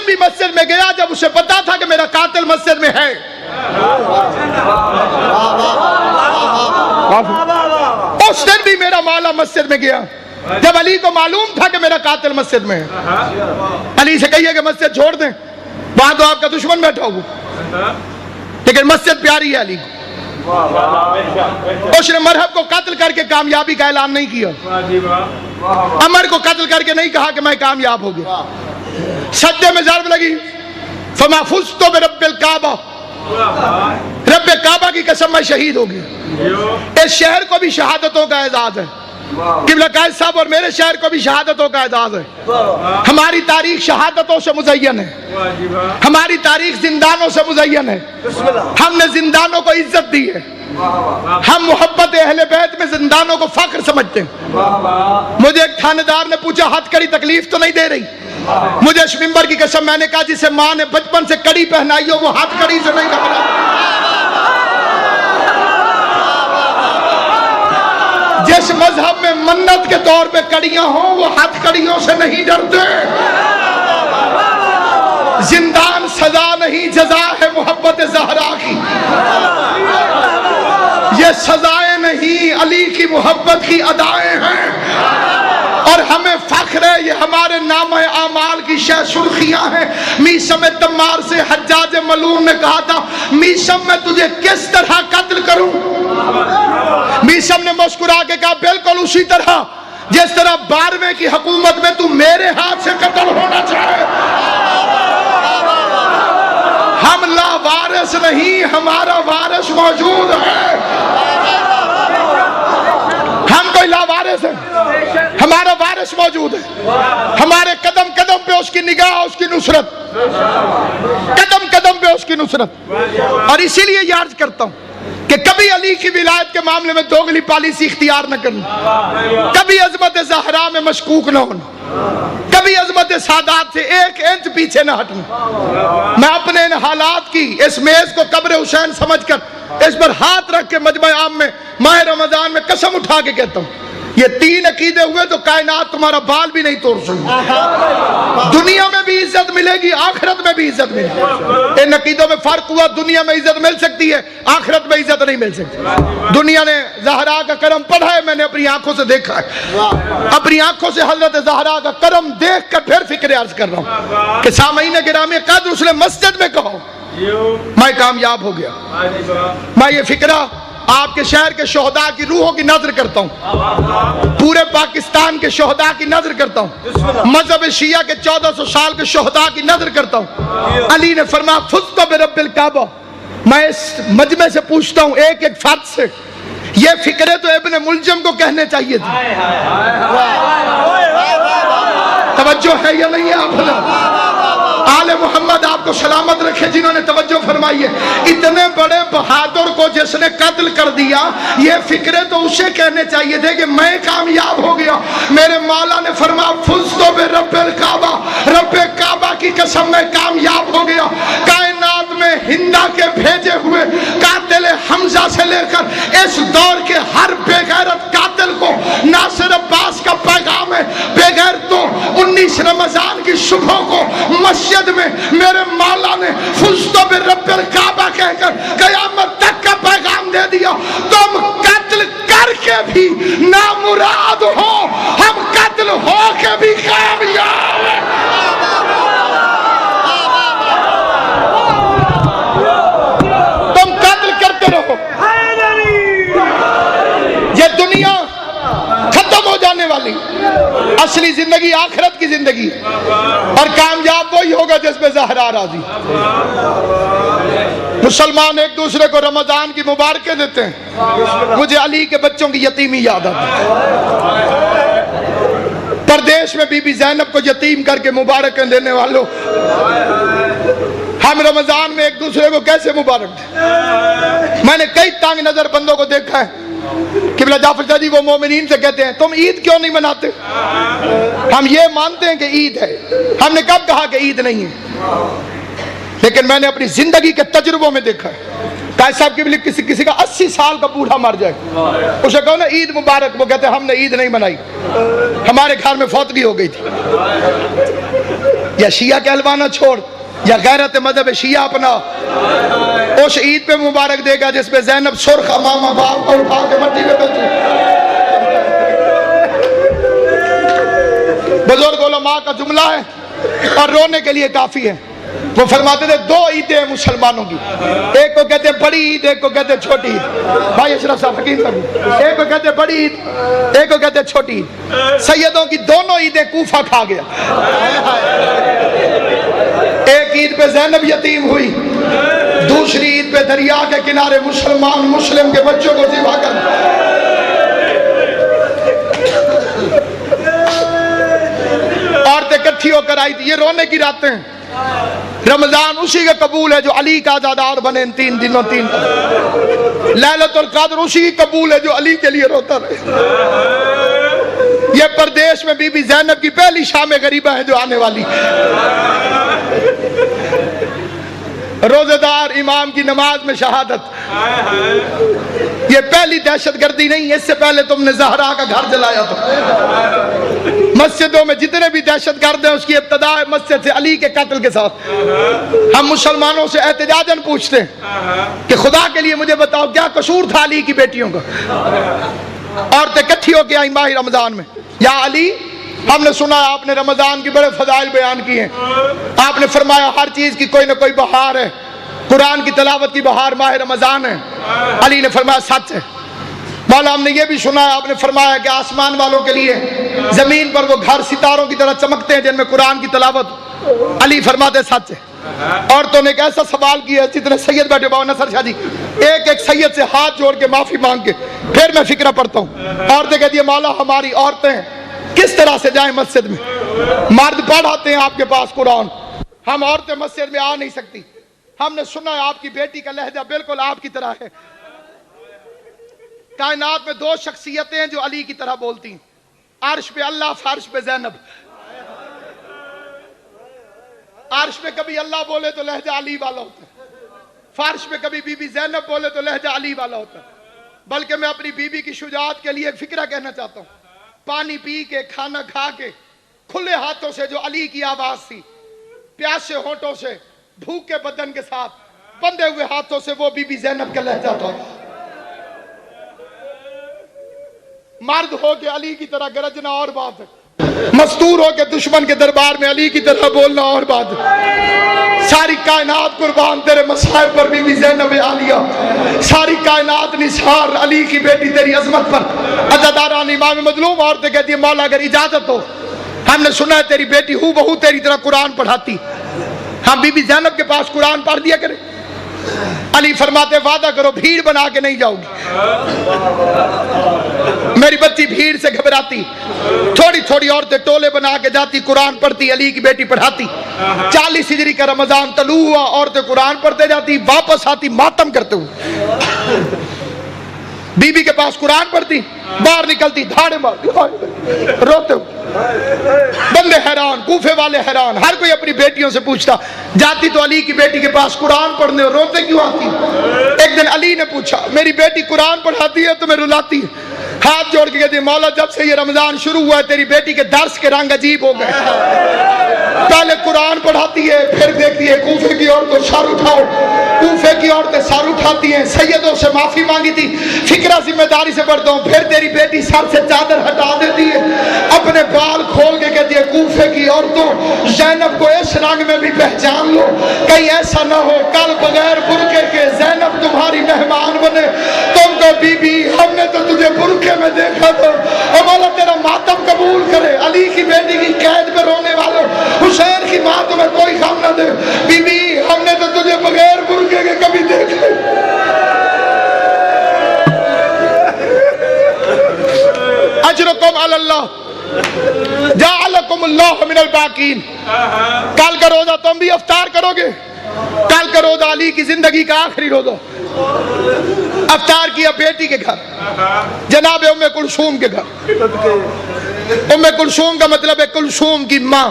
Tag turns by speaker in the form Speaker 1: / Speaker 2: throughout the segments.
Speaker 1: दिन भी मस्जिद में गया जब उसे पता था कि मेरा कातिल मस्जिद में है। उस दिन भी मेरा मौला मस्जिद में गया जब अली को मालूम था कि मेरा कातिल मस्जिद में है। अली से कहिए कि मस्जिद छोड़ दें, वहां तो आपका दुश्मन बैठा हुआ, लेकिन मस्जिद प्यारी है अली को। उसने मरहब को कत्ल करके कामयाबी का ऐलान नहीं किया, अमर को कत्ल करके नहीं कहा कि मैं कामयाब हो गया। सज्जे में ज़र्ब लगी, फमाफुज़्तु बिरब्बिल काबा, रब्बे काबा की कसम मैं शहीद हो गया। इस शहर को भी शहादतों का एजाज है, किबला कायद साहब, और मेरे शहर को भी शहादतों का एजाज है। हमारी तारीख शहादतों से मुज़य्यन है, हमारी तारीख जिंदानों से मुज़य्यन है। हमने जिंदानों को इज्जत दी है, हम मोहब्बत अहले बैत में जिंदानों को फख्र समझते हैं। मुझे एक थानेदार ने पूछा, हथकड़ी तकलीफ तो नहीं दे रही? मुझे इस मिंबर की कसम, मैंने कहा जिसे माँ ने बचपन से कड़ी पहनाई हो वो हथकड़ी से नहीं घबरा। जिस मजहब में मन्नत के तौर पे कड़ियां हो वो हथकड़ियों से नहीं डरते। जिंदान सजा नहीं, जजा है मोहब्बत ज़हरा की। ये सजाएं नहीं, अली की मोहब्बत की अदाएं हैं और हमें फख्र है, ये हमारे नाम आमाल की शह सुर्खियां हैं। मीसम तम्मार से हज्जाज मलून ने कहा था, मीसम मैं तुझे किस तरह कत्ल करूं? मीसम ने मुस्कुरा के कहा, बिल्कुल उसी तरह जिस तरह 12वें की हुकूमत में तू मेरे हाथ से कत्ल होना चाहे। हम लावारिस नहीं, हमारा वारिस मौजूद है। हम कोई लावारिस है, हमारा वारिस मौजूद है। हमारे कदम कदम पे उसकी निगाह, उसकी नुसरत, कदम कदम पे उसकी नुसरत। और इसीलिए याद करता हूं कि कभी अली की विलायत के मामले में दोगली पॉलिसी इख्तियार न करना, कभी अजमत ज़हरा में मशकूक न होना, कभी अजमत सादात से 1 इंच पीछे न हटना। मैं अपने इन हालात की, इस मेज को कब्र हुसैन समझकर इस पर हाथ रख के मजमा आम में माह रमजान में कसम उठा के कहता हूं, ये 3 अकीदे हुए तो कायनात तुम्हारा बाल भी नहीं तोड़ सकती। दुनिया में भी इज्जत मिलेगी, आखिरत में भी इज्जत मिलेगी। इन अकीदों में फर्क हुआ, दुनिया में इज्जत मिल सकती है, आखिरत में इज्जत नहीं मिल सकती। दुनिया ने ज़हरा का करम पढ़ा है, मैंने अपनी आंखों से देखा है, अपनी आंखों से हजरत ज़हरा का करम देख कर फिर फिक्र अर्ज कर रहा हूँ कि सामईन गिरामी कद्र उसने मस्जिद में कहो मैं कामयाब हो गया। मैं ये फिक्रा आपके शहर के शोहदा की रूहों की नजर करता हूँ, पूरे पाकिस्तान के शोहदा की नजर करता हूँ, मजहब शिया के 1400 साल के शोहदा की नजर करता हूँ। अली ने फरमाया फुज़्तु बिरब्बिल काबा। मैं इस मजमे से पूछता हूँ, एक एक फर्द से, ये फिक्रे तो इब्ने मुलजम को कहने चाहिए थे। तवज्जो है या नहीं है? आप आले मोहम्मद आपको सलामत रखे जिन्होंने तवज्जो फरमाई है। इतने बड़े बहादुर को जिसने कत्ल कर दिया, ये फिक्रे तो उसे कहने चाहिए थे कि मैं कामयाब हो गया। मेरे मौला ने फरमाया फुज़्तु बिरब्बिल काबा, रब्बे काबा की कसम मैं कामयाब हो गया। कायनात में हिंदा के भेजे हुए कातिल हमजा से लेकर इस दौर के हर बेगैरत कातिल को नासिर अब्बास का पैगाम है, बेगैर तो 19 रमजान की सुबह को मस्जिद में मेरे मौला ने फुज़्तु बिरब्बिल काबा कहकर क़यामत तक का पैगाम दे दिया। तुम कत्ल करके भी नामुराद हो, हम कत्ल हो के भी कामयाब हैं। तुम कत्ल करते रहो, ये दुनिया खत्म हो जाने वाली, असली जिंदगी आखिरत की जिंदगी, और कामयाब वही होगा जिसमें ज़हरा राजी। मुसलमान एक दूसरे को रमजान की मुबारकें देते हैं, मुझे अली के बच्चों की यतीमी याद आती है। परदेश में बीबी ज़ैनब को यतीम करके मुबारकें देने वालों, हम रमजान में एक दूसरे को कैसे मुबारक दें? मैंने कई तंग नजर बंदों को देखा है, किबला जाफर शाह जी वो मोमिनीन से कहते हैं तुम ईद क्यों नहीं मनाते? हम ये मानते हैं कि ईद है, हमने कब कहा कि ईद नहीं है? लेकिन मैंने अपनी जिंदगी के तजुर्बों में देखा है, कायद साहब की किसी का 80 साल का बूढ़ा मर जाए, उसे कहो ना ईद मुबारक, वो कहते हैं हमने ईद नहीं मनाई, हमारे घर में फौतगी हो गई थी। या शिया कहलवाना छोड़ या गैरत मजहब शिया अपना। उस ईद पे मुबारक देगा जिसपे ज़ैनब सुर्ख अमामा बाप को उठा के मट्टी में बैठी। बुजुर्ग उलमा का जुमला है और रोने के लिए काफी है। वो फरमाते थे दो ईदें हैं मुसलमानों की, एक को कहते बड़ी ईद, एक को कहते छोटी ईद। भाई अशरफ साहब हकीम साहब, एक को कहते बड़ी ईद, एक को कहते छोटी ईद। सैयदों की दोनों ईदें कूफा खा गया। एक ईद पे ज़ैनब यतीम हुई, दूसरी ईद पे दरिया के किनारे मुसलमान मुस्लिम के बच्चों को ज़िबा कर। औरतें इकट्ठी होकर आई थी। ये रोने की रातें। रमजान उसी का कबूल है जो अली का आज़ादार बने इन 3 दिनों 3। लैलतुल क़द्र उसी की कबूल है जो अली के लिए रोता रहे। ये परदेश में बीबी ज़ैनब की पहली शाम गरीबा है जो आने वाली। रोजेदार इमाम की नमाज में शहादत। ये पहली दहशतगर्दी नहीं, इससे पहले तुमने ज़हरा का घर जलाया था। मस्जिदों में जितने भी दहशतगर्द हैं उसकी इब्तिदा है मस्जिद से अली के कत्ल के साथ। हम मुसलमानों से एहतजाजन पूछते हैं कि खुदा के लिए मुझे बताओ क्या कसूर था अली की बेटियों का। औरतें इकट्ठी होकर आई माही रमजान में, या अली हमने सुना आपने रमजान की बड़े फजाइल बयान किए हैं। आपने फरमाया हर चीज की कोई ना कोई बहार है, कुरान की तिलावत की बहार माह रमजान है। अली ने फरमाया सच है। मौला हमने ये भी सुना है आपने फरमाया कि आसमान वालों के लिए जमीन पर वो घर सितारों की तरह चमकते हैं जिनमें कुरान की तिलावत। अली फरमाते सच है। औरतों ने एक ऐसा सवाल किया, जितने सैयद बैठे बाबा नसर शाह जी, एक एक सैयद से हाथ जोड़ के माफी मांग के फिर मैं फिक्र पढ़ता हूँ। औरतें कहती है मौला हमारी औरतें किस तरह से जाएं मस्जिद में, मर्द पढ़ाते हैं आपके पास कुरान, हम औरतें मस्जिद में आ नहीं सकती। हमने सुना है आपकी बेटी का लहजा बिल्कुल आपकी तरह है। कायनात में 2 शख्सियतें हैं जो अली की तरह बोलती हैं, अर्श पे अल्लाह, फर्श पे ज़ैनब। अर्श पे कभी अल्लाह बोले तो लहजा अली वाला होता है, फर्श पे कभी बीबी ज़ैनब बोले तो लहजा अली वाला होता है। बल्कि मैं अपनी बीबी की शुजाअत के लिए फिक्र कहना चाहता हूँ। पानी पी के खाना खा के खुले हाथों से जो अली की आवाज थी, प्यासे होठों से भूखे बदन के साथ बंधे हुए हाथों से वो बीबी ज़ैनब का लहजा था। मर्द हो के अली की तरह गरजना और बात है, मस्तूर हो के दुश्मन के दरबार में अली की तरह बोलना और बात है। सारी कायनात कुर्बान तेरे मसाइब पर बीबी ज़ैनब आलिया, सारी कायनात निसार अली की बेटी तेरी अजमत पर। अज़ादारान इमाम मजलूम औरतें कहती है मौला अगर इजाजत हो, हमने सुना है तेरी बेटी हूँ बहू तेरी तरह कुरान पढ़ाती, हम बीबी ज़ैनब के पास कुरान पढ़ दिया करें। अली फरमाते वादा करो भीड़ बना के नहीं जाओगी। मेरी बच्ची भीड़ से घबराती, थोड़ी थोड़ी औरतें टोले बना के जाती, कुरान पढ़ती, अली की बेटी पढ़ाती। 40 हिजरी का रमजान तलू हुआ, औरतें कुरान पढ़ते जाती, वापस आती मातम करते हुए। बीबी के पास कुरान पढ़ती, बाहर निकलती धाड़े मारती रोते हुए। बंदे हैरान, कूफे वाले हैरान, हर कोई अपनी बेटियों से पूछता जाती तो अली की बेटी के पास कुरान पढ़ने, रोते क्यों आती। एक दिन अली ने पूछा मेरी बेटी कुरान पढ़ाती है तुम्हें रुलाती है। हाथ जोड़ के कहती मौला जब से ये रमजान शुरू हुआ है तेरी बेटी के दर्स के रंग अजीब हो गए। पहले कुरान पढ़ाती है, फिर देखती है कूफे की औरतों सर उठाओ, कूफे की औरतें सर उठाती हैं। सैयदों से माफी मांगी थी, फिक्रा जिम्मेदारी से पढ़ता हूँ। फिर तेरी बेटी सर से चादर हटा देती है, अपने बाल खोल के कहती है कूफे की औरतों ज़ैनब को इस रंग में भी पहचान लो, कहीं ऐसा ना हो कल बगैर बुरके के ज़ैनब तुम्हारी मेहमान बने। तुमको बीबी हमने तो तुझे बुरके में देखा था, और बोला तेरा मातम कबूल करे। अली की बेटी की कैद में रोने वालों, हुसैन की माँ तुम्हें कोई गम ना दे, बीबी हमने तो तुझे बगैर बुरके के कभी देखे। अजरुकुम अल्लाह जाअलकुमुल्लाहु मिनल बाकीन। कल का रोजा तुम भी अफ्तार करोगे, कल का रोजा अली की जिंदगी का आखिरी रोजा। अफ्तार किया बेटी के घर, जनाब उम्मे कुलसूम के घर। उम्मे कुलसूम का मतलब है कुलसूम की माँ,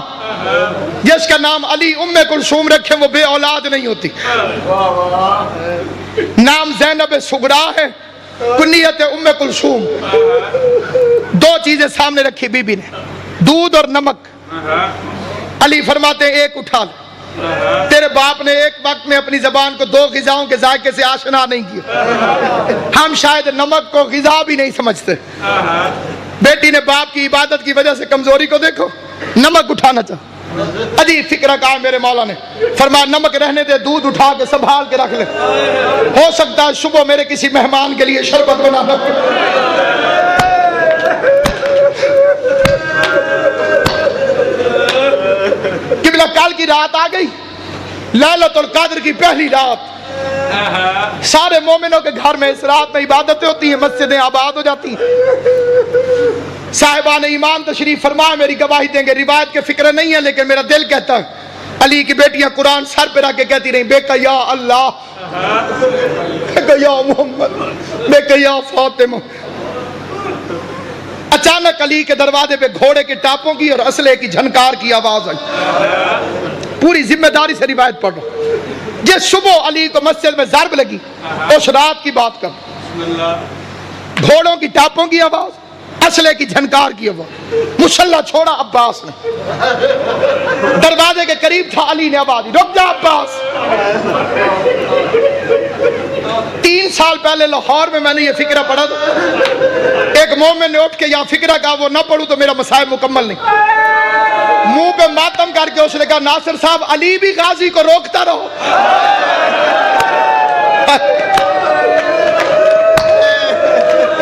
Speaker 1: जिसका नाम अली उम्मे कुलसूम रखे वो बे औलाद नहीं होती। नाम ज़ैनब सुगरा है, कुनियत है उम्मे कुलसूम। 2 चीजें सामने रखी बीबी ने, दूध और नमक। अली फरमाते हैं एक उठा ले। तेरे बाप ने एक वक्त में अपनी जबान को 2 ग़िज़ाओं के जायके से आशना नहीं किया। हम शायद नमक को ग़िज़ा भी नहीं समझते। बेटी ने बाप की इबादत की वजह से कमजोरी को देखो, नमक उठाना चाह। अजीब फिक्र कहा मेरे मौला ने, फरमाया नमक रहने दे, दूध उठा के संभाल के रख ले, हो सकता है सुबह मेरे किसी मेहमान के लिए शरबत बना रख। किबला कल की रात आ गई, लैलतुल कद्र की पहली रात। सारे मोमिनों के घर में इस रात में इबादतें होती हैं, मस्जिदें आबाद हो जाती हैं। साहिबान ईमान तशरीफ फरमाए मेरी गवाही देंगे। रिवायत के फिक्र नहीं है, लेकिन मेरा दिल कहता है अली की बेटियां कुरान सर पे रख के कहती रही, बेका या अल्लाह, बेका या मोहम्मद, बेका या फातिमा। अचानक अली के दरवाजे पे घोड़े के टापों की और असले की झनकार की आवाज आई। पूरी जिम्मेदारी से रिवायत पढ़ रहा हूं। ये सुबह अली को मस्जिद में ज़रब लगी, उस रात की बात कर। घोड़ों की टापों की आवाज, असले की झनकार की आवाज। मुसल्ला छोड़ा अब्बास ने, दरवाजे के करीब था। अली ने आवाज दी, रुक जा अब्बास। 3 साल पहले लाहौर में मैंने ये फिक्रा पढ़ा था। एक मोमिन ने उठ के यहाँ फिक्रा कहा, वो ना पढ़ूं तो मेरा मसाइब मुकम्मल नहीं। मुंह पे मातम करके उसने कहा, नासिर साहब अली भी गाजी को रोकता रहो।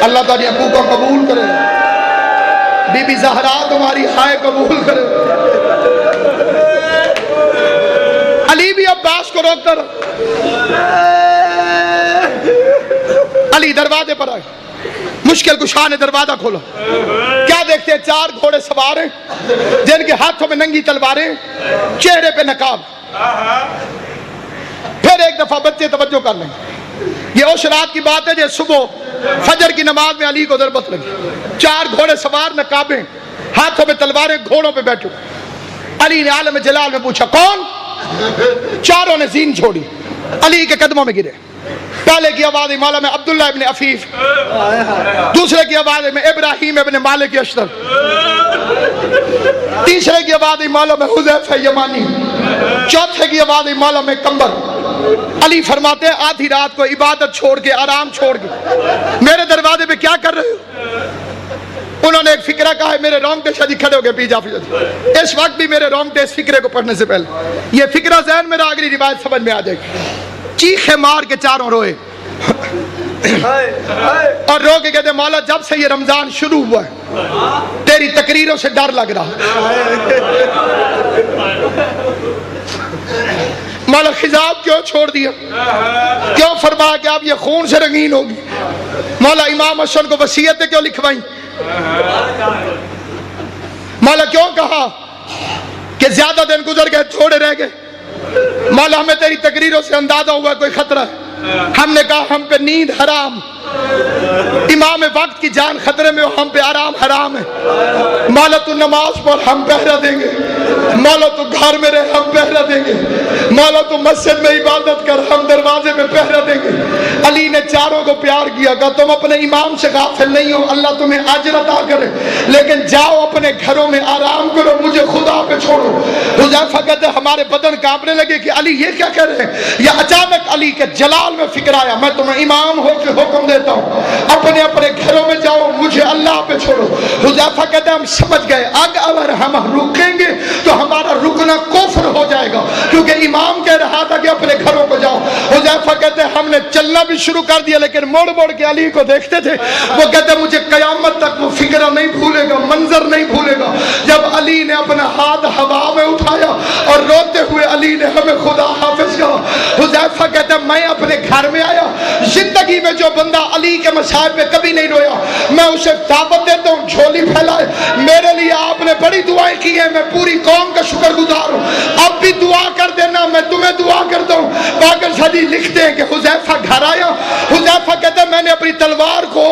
Speaker 1: अल्लाह ताली अबू को कबूल करे, बीबी ज़हरा तुम्हारी हाय कबूल करे। अली भी अब्बास को रोकता रहो। अली दरवाजे पर आए, मुश्किल कुशा ने दरवाजा खोला। क्या देखते हैं, 4 घोड़े सवार हैं जिनके हाथों में नंगी तलवारें, चेहरे पे नकाब। फिर एक दफा बच्चे तवज्जो कर लें, ये उस रात की बात है जो सुबह फजर की नमाज में अली को ज़रूरत लगी। 4 घोड़े सवार, नकाबें, हाथों में तलवारें, घोड़ों पे बैठे। अली ने आलम जलाल में पूछा कौन? चारों ने जीन छोड़ी, अली के कदमों में गिरे। पहले की आवाज मौला में अब्दुल्ला इब्न अफीफ, दूसरे की आवाज में इब्राहिम इब्न मालिक अशतर, तीसरे की आवाज मौला में हुज़ैफा यमानी, चौथे की आवाज मौला में कंबर। अली फरमाते हैं आधी रात को इबादत छोड़ के, आराम छोड़ के मेरे दरवाजे पे क्या कर रहे हो? उन्होंने एक फिक्रा कहा है, मेरे रोंगटे शादी खड़े हो गए पीजा। इस वक्त भी मेरे रोंगटे इस फिक्रे को पढ़ने से पहले, ये फिक्रा ज़हन में अगली रिवायत समझ में आ जाएगी। चीखे मार के चारों रोए और रो के कहते मौला जब से ये रमजान शुरू हुआ है तेरी तकरीरों से डर लग रहा। मौला खिजाब क्यों छोड़ दिया, क्यों फरमाया कि आप ये खून से रंगीन होगी? मौला इमाम हसन को वसीयतें क्यों लिखवाई? मौला क्यों कहा कि ज्यादा दिन गुजर गए, थोड़े रह गए? मौला हमें तेरी तकरीरों से अंदाजा हुआ कोई खतरा है। हमने कहा हम पे नींद हराम, इमाम वक्त की जान खतरे में हो, हम पे आराम हराम है। मौला तू नमाज पढ़, हम पहरा देंगे। मौला तू घर में रहे, हम पहरा देंगे। मौला तू मस्जिद में इबादत कर, हम दरवाजे में पहरा देंगे। अली ने चारों को प्यार किया, कहा तुम अपने इमाम से गाफिल नहीं हो, अल्लाह तुम्हें अजर अता करे, लेकिन जाओ अपने घरों में आराम करो, मुझे खुदा पे छोड़ो। हुज़ैफा कहते हमारे बदन कांपने लगे कि अली ये क्या कर रहे हैं। या अचानक अली के जलाल में फिक्र आया, मैं तुम्हें इमाम होकर हुक्म देता हूँ, अपने अपने घरों में जाओ, मुझे अल्लाह पे छोड़ो। हुज़ैफा कहते हम समझ गए अगर हम रुकेंगे तो हमारा रुकना कुफ्र हो जाएगा, क्योंकि इमाम कह रहा था कि अपने घरों को जाओ। हुज़ैफा कहते हमने चलना भी शुरू कर दिया, लेकिन मोड़ मोड़ के अली को देखते थे। वो कहते मुझे कयामत तक वो फिक्र नहीं भूलेगा, मंजर नहीं भूलेगा जब अली ने अपना हाथ हवा में उठाया और रोते हुए अली ने हमें खुदा हाफिज कहा। हुज़ैफा कहते मैं अपने घर में आया, जिंदगी में जो बंदा अली के मसाइब में कभी नहीं रोया, मैं उसे दावत देता हूँ झोली फैलाए। मेरे लिए आपने बड़ी दुआएं की है, मैं पूरी कौम का शुक्रगुजार हूँ। अब भी दुआ कर देना, मैं तुम्हें दुआ करता हूँ। बाकर सदी लिखते हैं कि हुज़ैफा घर आया। हुज़ैफा कहते मैंने अपनी तलवार को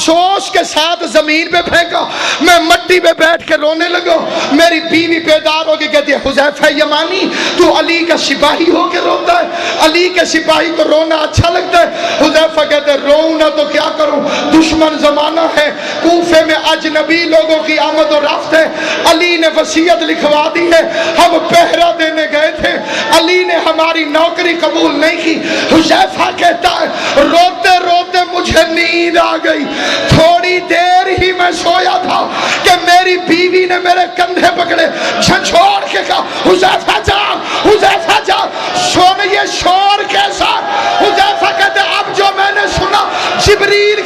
Speaker 1: अफसोस के साथ जमीन पे फेंका, मैं मट्टी पे बैठ के रोने लगा। मेरी बीवी बेदार होके कहती है हुज़ैफा यमानी तू अली का सिपाही होके रोता है, अली के सिपाही को रोना अच्छा लगता है। हुज़ैफा कहते रोऊं ना तो क्या करूं, दुश्मन जमाना है, कूफे में अजनबी लोगों की आमद और रफ्त है, अली ने वसीयत लिखवा दी है, हम पहरा देने गए थे, अली ने हमारी नौकरी कबूल नहीं की। हुज़ैफा कहता है रोते रोते मुझे नींद आ गई, थोड़ी देर ही मैं सोया था कि मेरी बीवी ने मेरे कंधे पकड़े, झंझोड़ के कहा हुज़ैफा जा, हुज़ैफा जा, सुन ये शोर कैसा। हुज़ैफा कहते अब जो मैंने सुना जिब्रील